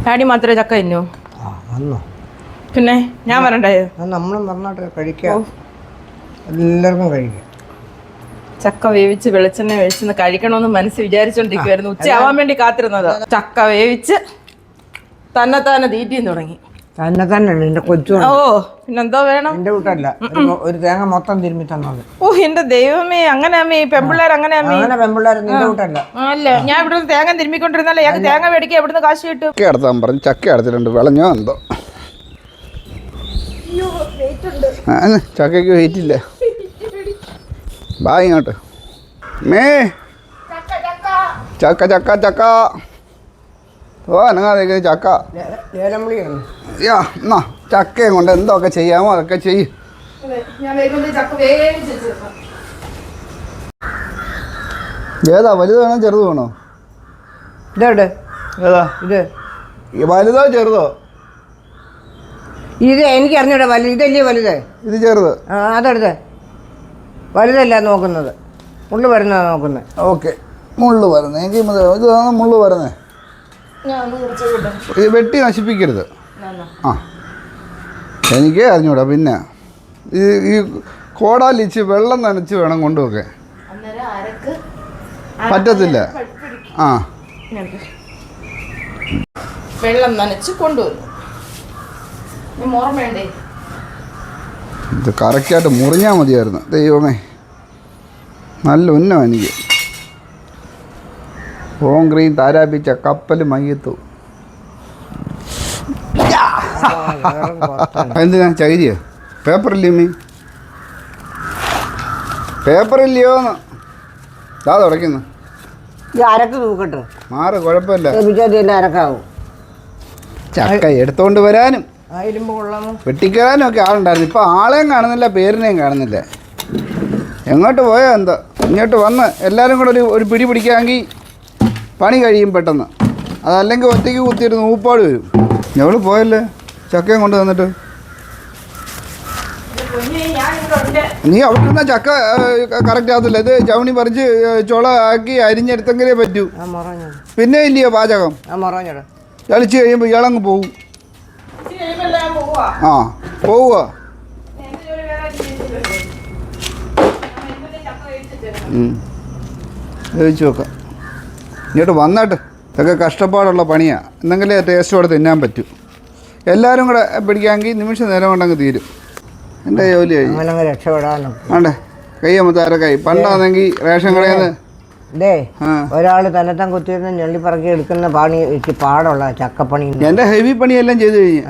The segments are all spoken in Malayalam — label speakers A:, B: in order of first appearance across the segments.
A: ഡാഡി മാത്രമേ ചക്ക തിന്നോ? പിന്നെ ഞാൻ വരണ്ടേ?
B: നമ്മളും പറഞ്ഞോട്ടെ, കഴിക്കാം, എല്ലാവർക്കും കഴിക്കാം.
A: ചക്ക വേവിച്ച് വെളിച്ചെണ്ണ ഒഴിച്ചെന്ന് കഴിക്കണമെന്ന് മനസ്സ് വിചാരിച്ചോണ്ടിരിക്കുവായിരുന്നു. ഉച്ചയാവാൻ വേണ്ടി കാത്തിരുന്നത്. ചക്ക വേവിച്ച് തന്നെ തീറ്റിയും തുടങ്ങി.
B: തന്നെ കൊച്ചു.
A: ഓ പിന്നെന്തോ വേണം?
B: എന്റെ വീട്ടല്ല, ഒരു തേങ്ങ മൊത്തം തിരുമ്മി തന്നത്.
A: ഓ എന്റെ ദൈവമേ, അങ്ങനെ അമ്മേ പെമ്പിള്ളേർ അങ്ങനെ
B: പെമ്പിള്ളേർ നിന്റെ വീട്ടല്ല.
A: അല്ല, ഞാൻ ഇവിടെ തേങ്ങ തിരുമ്മിക്കൊണ്ടിരുന്നാലേ ഞങ്ങൾക്ക് തേങ്ങ മേടിക്കാൻ എവിടുന്ന് കാശ് കിട്ടും?
C: ചക്ക അടത്താൻ പറഞ്ഞു, ചക്ക അടത്തിട്ടുണ്ട്, വിളഞ്ഞോ എന്തോ. ചക്കയ്ക്ക് വെയിറ്റ് ഇല്ല. ബാ ഇങ്ങോട്ട് മേ. ചക്ക ചക്ക ചക്ക ഓ അനങ്ങാതെ ചക്ക. എന്നാ ചക്കയും കൊണ്ട് എന്തൊക്കെ ചെയ്യാമോ അതൊക്കെ ചെയ്യും. ഏതാ, വലുത് വേണോ ചെറുത് വേണോ?
B: ഇതെവിടെ?
C: ഏതാ
B: ഇത്?
C: വലുതോ ചെറുതോ?
B: ഇത് എനിക്ക് അറിഞ്ഞൂടെ. ഇതല്ലേ വലുത്?
C: ഇത് ചെറുത്.
B: അതെടുത്ത്. വലുതല്ല നോക്കുന്നത്, മുള്ളു വരുന്നതാണ് നോക്കുന്നത്.
C: ഓക്കെ, മുള്ളു വരുന്നത് എനിക്ക് ഇത് മുള്ളു വരുന്നത്. ഇത് വെട്ടി നശിപ്പിക്കരുത്. ആ എനിക്ക് അറിഞ്ഞൂടാ. പിന്നെ ഈ കോടാലിച്ച് വെള്ളം നനച്ച് വേണം കൊണ്ടുവെക്കാൻ. പറ്റത്തില്ല. ആ
A: വെള്ളം നനച്ച് കൊണ്ടുവന്നു.
C: ഇത് കറക്റ്റായിട്ട് മുറിഞ്ഞാൽ മതിയായിരുന്നു. ദൈവമേ, നല്ല ഉന്നം എനിക്ക്. കോൺക്രീറ്റ് താരാപിച്ച കപ്പൽ മയ്യത്തു. എന്തിനാ ചകിരിയോ? പേപ്പറില്ലയോ മീ? പേപ്പറില്ലയോന്ന് ഇതാ തുടയ്ക്കുന്നു.
B: അരക്ക് തൂക്കട്ടെ,
C: മാറ്, കുഴപ്പമില്ല.
B: അരക്കാവും.
C: ചക്ക എടുത്തോണ്ട് വരാനും വെട്ടിക്കരാനും ഒക്കെ ആളുണ്ടായിരുന്നു. ഇപ്പം ആളെയും കാണുന്നില്ല, പേരിനെയും കാണുന്നില്ല. എങ്ങോട്ട് പോയോ എന്തോ. ഇങ്ങോട്ട് വന്ന് എല്ലാവരും കൂടെ ഒരു പിടി പിടിക്കാമെങ്കിൽ പണി കഴിയും പെട്ടെന്ന്. അതല്ലെങ്കിൽ ഒറ്റയ്ക്ക് കുത്തിയിട്ട് നൂപ്പാട് വരും. ഞങ്ങൾ പോയല്ലേ ചക്കയും കൊണ്ട് തന്നിട്ട്. നീ അവിടെ നിന്നാ ചക്ക കറക്റ്റ് ആകത്തില്ല. ഇത് ചവണി പറിച്ച് ചുള ആക്കി അരിഞ്ഞെടുത്തെങ്കിലേ പറ്റൂ. പിന്നെ ഇല്ലയോ പാചകം? ചളിച്ച് കഴിയുമ്പോൾ ഇയാളങ്ങ് പോവും. ആ പോവുക. വേവിച്ച് വെക്കാം. ഇങ്ങോട്ട് വന്നിട്ട് ഇതൊക്കെ കഷ്ടപ്പാടുള്ള പണിയാണ്. എന്തെങ്കിലേ ടേസ്റ്റോടെ തിന്നാൻ പറ്റൂ. എല്ലാവരും കൂടെ പിടിക്കാമെങ്കിൽ നിമിഷം നേരം കൊണ്ടങ്ങ് തീരും. എൻ്റെ ജോലി കഴിഞ്ഞു.
B: രക്ഷപ്പെടാനും
C: വേണ്ടേ കൈയമ്മ അരക്കായി. പണ്ടാണെങ്കിൽ റേഷൻ കടയിൽ നിന്ന്
B: ഒരാൾ തന്നെത്താൻ കുത്തിയിരുന്ന് ഞെള്ളിപ്പറക്കി എടുക്കുന്ന പണി പാടുള്ള ചക്കപ്പണി.
C: എൻ്റെ ഹെവി പണിയെല്ലാം ചെയ്ത് കഴിഞ്ഞു.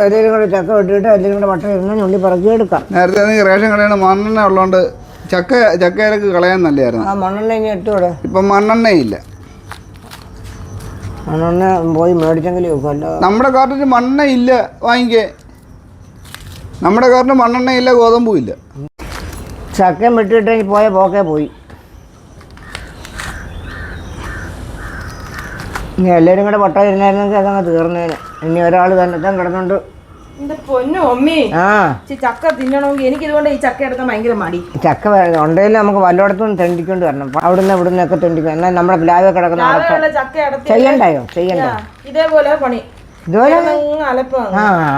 B: ഏതെങ്കിലും കൂടെ ചക്ക വെട്ടിയിട്ട് അല്ലെങ്കിൽ കൂടെ വട്ടം ഇരുന്ന് ഞെള്ളിപ്പറക്കി എടുക്കാം.
C: നേരത്തെ റേഷൻ കടയിൽ മണ്ണെണ്ണ ഉള്ളതുകൊണ്ട് ചക്കയിലക്ക് കളയാൻ നല്ലതായിരുന്നു.
B: ആ മണ്ണെണ്ണ ഇനി ഇട്ടൂടെ?
C: ഇപ്പം മണ്ണെണ്ണയില്ല.
B: മണ്ണെണ്ണ പോയി മേടിച്ചെങ്കിലും വെക്കുമല്ലോ.
C: നമ്മുടെ കാർട്ടിന് മണ്ണെണ്ണ ഇല്ല വാങ്ങിക്കേ. നമ്മുടെ കാർട്ടിന് മണ്ണെണ്ണ ഇല്ല, ഗോതമ്പും ഇല്ല.
B: ചക്കയും വെട്ടിയിട്ട് പോയ പോക്കേ പോയി. ഇനി എല്ലാവരും കൂടെ വട്ടം ഇരുന്നായിരുന്നെങ്കിൽ അതങ്ങ് തീർന്നേനെ. ഇനി ഒരാൾ തന്നെ കിടന്നുകൊണ്ട്
A: ചക്ക തിന്നണമെങ്കിൽ എനിക്ക് ഇതുകൊണ്ട് ഈ ചക്ക എടുക്കാൻ ഭയങ്കര മടി.
B: ചക്ക ഉണ്ടെങ്കിൽ നമുക്ക് വല്ലയിടത്തും തെണ്ടിക്കൊണ്ട് വരണം. അവിടുന്ന് ഇവിടുന്നൊക്കെ തെണ്ടിക്കും. എന്നാൽ നമ്മുടെ പ്ലാവെ കിടക്കുന്ന ചെയ്യണ്ടായോ? ചെയ്യണ്ട.
A: ഇതേപോലെ പണി
B: ഇതുപോലെ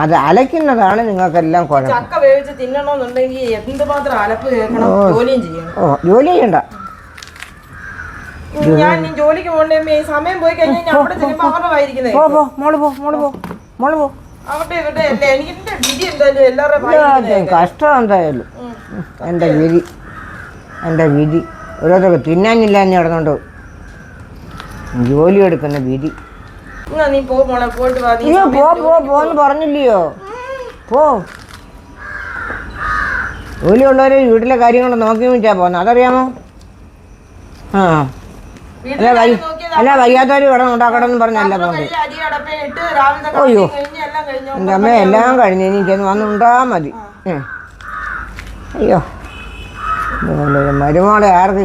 B: അത് അലക്കുന്നതാണ് നിങ്ങൾക്കെല്ലാം കുഴപ്പം.
A: ചക്ക വേവിച്ച് തിന്നണമെന്നുണ്ടെങ്കിൽ എന്തുമാത്രം അലപ്പ് കേൾക്കണം. ജോലിയും ചെയ്യണം.
B: ജോലി ചെയ്യണ്ട.
A: ഞാൻ ജോലിക്ക് പോകണ്ടേ? സമയം പോയി കഴിഞ്ഞാൽ അവിടെ ചെല്ലുമ്പോൾ അവരുടെ വായിരിക്കുന്നത്.
B: കഷ്ടം എന്തായാലും. എൻ്റെ വിധി ഓരോരുത്തർക്ക് തിന്നാനില്ല എന്ന് കിടന്നുണ്ട് ജോലി എടുക്കുന്ന വിധി. പോന്ന് പറഞ്ഞില്ലയോ? പോ. ജോലിയുള്ളവർ വീട്ടിലെ കാര്യങ്ങൾ നോക്കി വെച്ചാ പോന്നെ, അതറിയാമോ? ആ അല്ല വയ്യാത്തവർ ഇവിടെ ഉണ്ടാക്കണം എന്ന് പറഞ്ഞല്ല പോകണ്ടേ. അയ്യോ എൻ്റെ അമ്മ എല്ലാം കഴിഞ്ഞ് എനിക്കൊന്ന് വന്നുണ്ടാ മതി. അയ്യോ മരുമോളെ ആർക്ക്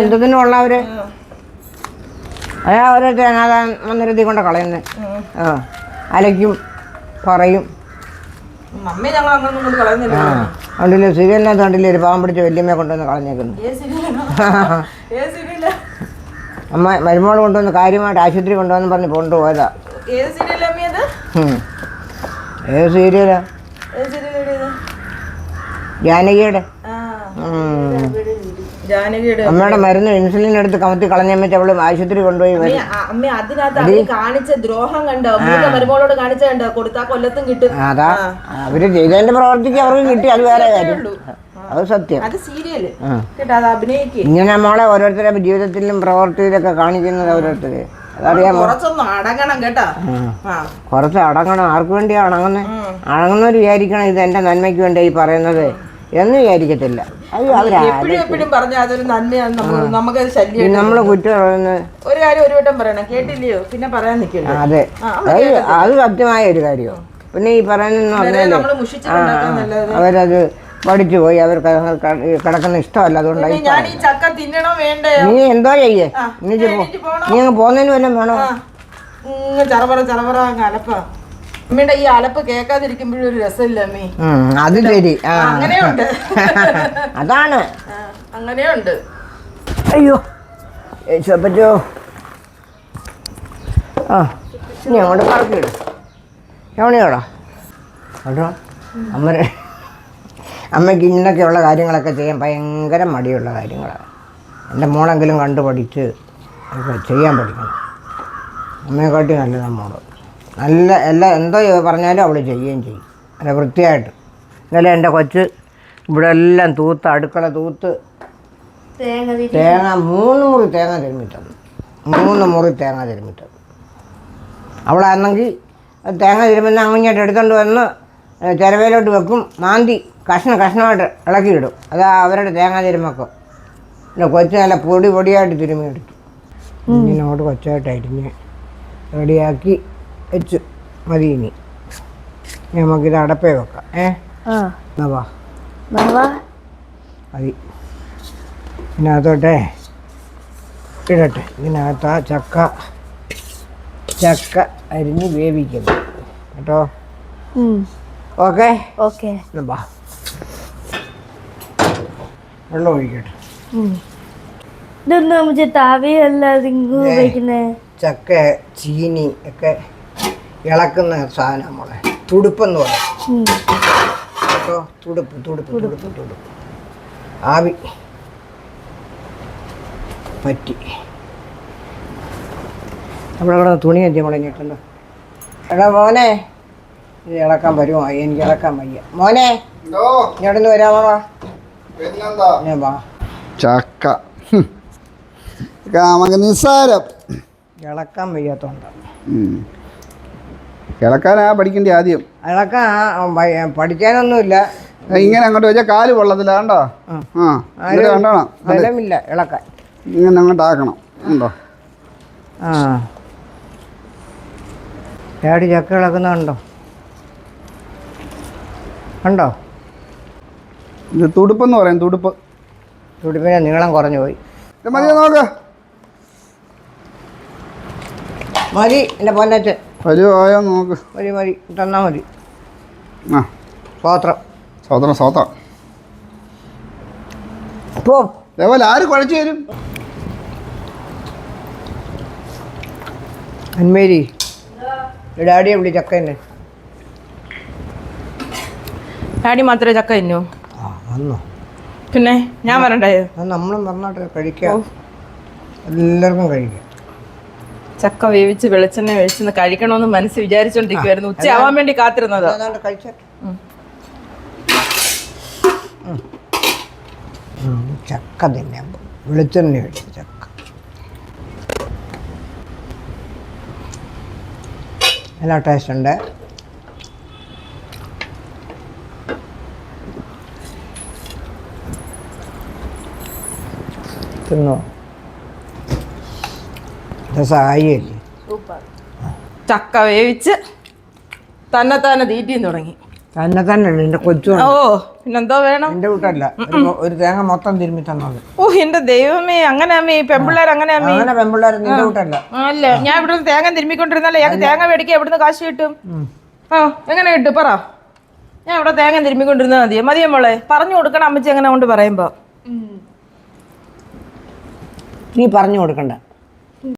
B: എന്തിനുള്ളവര് അയാ ഓരോരുത്തർ അനാഥാൻ വന്നിരുത്തി കൊണ്ട് കളയുന്നത്. അലയ്ക്കും പറയും. കണ്ടില്ലേ സീരിയലിനകത്ത് കണ്ടില്ലേ ഒരു പാവം പിടിച്ച് വല്യമ്മയെ കൊണ്ടുവന്ന് കളഞ്ഞേക്കുന്നു. അമ്മ മരുമോൾ കൊണ്ടുവന്ന് കാര്യമായിട്ട് ആശുപത്രി കൊണ്ടുവന്ന് പറഞ്ഞ് കൊണ്ടുപോയതാ. ഏത് സീരിയലാ? ജാനകിയുടെ. അമ്മയുടെ മരുന്ന് ഇൻസുലിൻ എടുത്ത് കമത്തി കളഞ്ഞമ്മച്ച് അവള് ആശുപത്രി കൊണ്ടുപോയി.
A: കാണിച്ച ദ്രോഹം കണ്ടോ? മരുമോളോട് കാണിച്ച കണ്ടോ? കൊടുത്താ കൊല്ലത്തും കിട്ടും.
B: അതാ അവര് ചെയ്തതിന്റെ പ്രവർത്തിക്ക് അവർക്ക് കിട്ടി, അത് വേറെ കാര്യം. അത് സത്യം. ഇങ്ങനെ മോളെ ഓരോരുത്തരുടെ ജീവിതത്തിലും പ്രവർത്തിയിലൊക്കെ കാണിക്കുന്നത് ഓരോരുത്തര്. അതറിയാമോ? കുറച്ച് അടങ്ങണം. ആർക്ക് വേണ്ടിയാ അടങ്ങുന്നത്? അടങ്ങുന്നവർ വിചാരിക്കണം ഇത് എന്റെ നന്മയ്ക്ക് വേണ്ടി ഈ പറയുന്നത് എന്ന് വിചാരിക്കത്തില്ല. അത് നമ്മള് കുറ്റം പറയുന്നത്
A: ഒരു കാര്യം ഒരു വട്ടം പറയണം, കേട്ടില്ലയോ പിന്നെ പറയാൻ നിൽക്കില്ല.
B: അതെ, അത് സത്യമായ ഒരു കാര്യമാണ്. പിന്നെ ഈ പറയുന്ന അവരത് പഠിച്ചു പോയി, അവർക്ക് കിടക്കുന്ന ഇഷ്ടമല്ല. അതുകൊണ്ടായി നീ എന്തോ ചെയ്യേ, നീ അങ്ങ് പോകുന്നതിന് വല്ലതും വേണോ?
A: അമ്മയുടെ ഈ അലപ്പ് കേൾക്കാതിരിക്കുമ്പോഴും ഒരു രസമില്ല അമ്മേ.
B: അത് ശരി.
A: അങ്ങനെയുണ്ട്,
B: അതാണ്
A: അങ്ങനെയുണ്ട്.
B: അയ്യോ പറ്റോ. ആ ഇനി അങ്ങോട്ട് പറക്കിയിടും എവിടെയോടാ കേട്ടോ. അമ്മയ്ക്ക് ഇന്നൊക്കെയുള്ള കാര്യങ്ങളൊക്കെ ചെയ്യാൻ ഭയങ്കര മടിയുള്ള കാര്യങ്ങളാണ്. എൻ്റെ മോളെങ്കിലും കണ്ടു പഠിച്ച് ചെയ്യാൻ പഠിക്കണം. അമ്മയെക്കാട്ടി നല്ലതാണ് മോള്. നല്ല എല്ലാം എന്തോ പറഞ്ഞാലും അവൾ ചെയ്യുകയും ചെയ്യും, അല്ല വൃത്തിയായിട്ട്. ഇന്നലെ എൻ്റെ കൊച്ച് ഇവിടെ എല്ലാം തൂത്ത്, അടുക്കള തൂത്ത് തേങ്ങ 3 മുറി തേങ്ങ തിരുമ്മിത്തന്നു. 3 മുറി തേങ്ങ തിരുമ്മിത്തന്നു. അവളാണെങ്കിൽ തേങ്ങ തിരുമ്മുന്ന അങ്ങോട്ട് എടുത്തുകൊണ്ട് വന്ന് ചിരവയിലോട്ട് വെക്കും, മാന്തി കഷ്ണമായിട്ട് ഇളക്കിയിടും. അതാ അവരുടെ തേങ്ങ തിരുമ്മൊക്കെ. പിന്നെ കൊച്ച് നല്ല പൊടിയായിട്ട് തിരുമ്മിയെടുത്തു. ഇങ്ങനോട്ട് കൊച്ചായിട്ട് അരിഞ്ഞ് റെഡിയാക്കി വെച്ചു. മതി. ഇനി നമുക്കിത് അടപ്പേ വെക്കാം. വാ മതി. ഇതിനകത്തോട്ടെ ഇടട്ടെ. ഇതിനകത്ത് ചക്ക അരിഞ്ഞ് വേവിക്കുന്നു കേട്ടോ. Okay okay. വാ വെള്ളം ഒഴിക്കട്ടെ. ചക്ക ചീനി ഒക്കെ ഇളക്കുന്ന സാധനം നമ്മളെ തുടുപ്പെന്ന് പറയും കേട്ടോ. തുടുപ്പ് ആവി പറ്റി നമ്മളവിടെ തുണി വെച്ച് മുളഞ്ഞിട്ടുണ്ടോ. എടാ മോനെ, ഇത് ഇളക്കാൻ വരുമോ? എനിക്ക് ഇളക്കാൻ വയ്യ മോനെ. ഇങ്ങോട്ടൊന്ന് വരാമോ? വാ.
C: ചക്ക നമുക്ക് നിസ്സാരം.
B: ഇളക്കാൻ വയ്യാത്തോണ്ടാണ്.
C: ഇളക്കാനാ പഠിക്കണ്ടേ ആദ്യം?
B: ഇളക്കാൻ പഠിക്കാനൊന്നുമില്ല.
C: ഇങ്ങനെ അങ്ങോട്ട് വെച്ചാൽ കാല് കൊള്ളത്തില്ല. കണ്ടോ? കണ്ടോണം,
B: ബലമില്ല ഇളക്കാൻ.
C: ഇങ്ങനെ അങ്ങോട്ട് ആക്കണം. ഉണ്ടോ?
B: ഡാഡി ചക്ക ഇളക്കുന്നുണ്ടോ? കണ്ടോ?
C: ഇത് തുടുപ്പെന്ന് പറയും.
B: തുടുപ്പിനെ നീളം കുറഞ്ഞു പോയി.
C: മതിയോ നോക്ക്.
B: മതി എൻ്റെ പൊന്നച്ച്.
C: വരുമോ ആയോ നോക്ക്.
B: മതി തന്നാൽ മതി.
C: ആ സ്വോത്രം
B: പോ.
C: അതേപോലെ ആര് കുഴച്ച് തരും?
B: അന്മേരി ഡാഡിയെ വിളി. ചക്ക തന്നെ.
A: ഡാഡി മാത്രമേ ചക്ക തിന്നോ?
B: വന്നോ?
A: പിന്നെ ഞാൻ വരണ്ടേ?
B: നമ്മളും പറഞ്ഞോട്ടെ. കഴിക്കാം, എല്ലാവർക്കും കഴിക്കാം.
A: ചക്ക വേവിച്ച് വെളിച്ചെണ്ണ ഒഴിച്ചെന്ന് കഴിക്കണമെന്ന് മനസ്സ് വിചാരിച്ചോണ്ടിരിക്കുവായിരുന്നു. ഉച്ചയാവാൻ വേണ്ടി കാത്തിരുന്നത്.
B: ചക്ക തന്നെ വെളിച്ചെണ്ണ ഒഴിച്ച ചക്ക നല്ല ടേസ്റ്റ് ഉണ്ട്. തിന്നോ? സഹായില്ലേ?
A: ചക്ക വേവിച്ച് തന്നെ തീറ്റിയും തുടങ്ങി.
B: തന്നെ എന്റെ കൊച്ചു.
A: ഓ പിന്നെന്തോ വേണം?
B: എന്റെ വീട്ടല്ല, ഒരു തേങ്ങ മൊത്തം തിരുമ്മി തന്നത്.
A: ഓ എന്റെ ദൈവമേ, അങ്ങനെ അമ്മേ പെമ്പിള്ളേർ അങ്ങനെ അമ്മേ.
B: അങ്ങനെ പെമ്പിള്ളേർ നിന്റെ വീട്ടല്ല.
A: അല്ല, ഞാൻ ഇവിടുന്ന് തേങ്ങ തിരുമ്മിക്കൊണ്ടിരുന്നല്ലേ. ഞങ്ങൾക്ക് തേങ്ങ മേടിക്കാൻ എവിടുന്ന് കാശ് കിട്ടും? എങ്ങനെ കിട്ടും പറ? ഞാൻ ഇവിടെ തേങ്ങ തിരുമ്മിക്കൊണ്ടിരുന്നാൽ മതിയോ മോളെ? പറഞ്ഞു കൊടുക്കണം അമ്മച്ചി അങ്ങനെ കൊണ്ട് പറയുമ്പോ.
B: നീ പറഞ്ഞു കൊടുക്കണ്ട.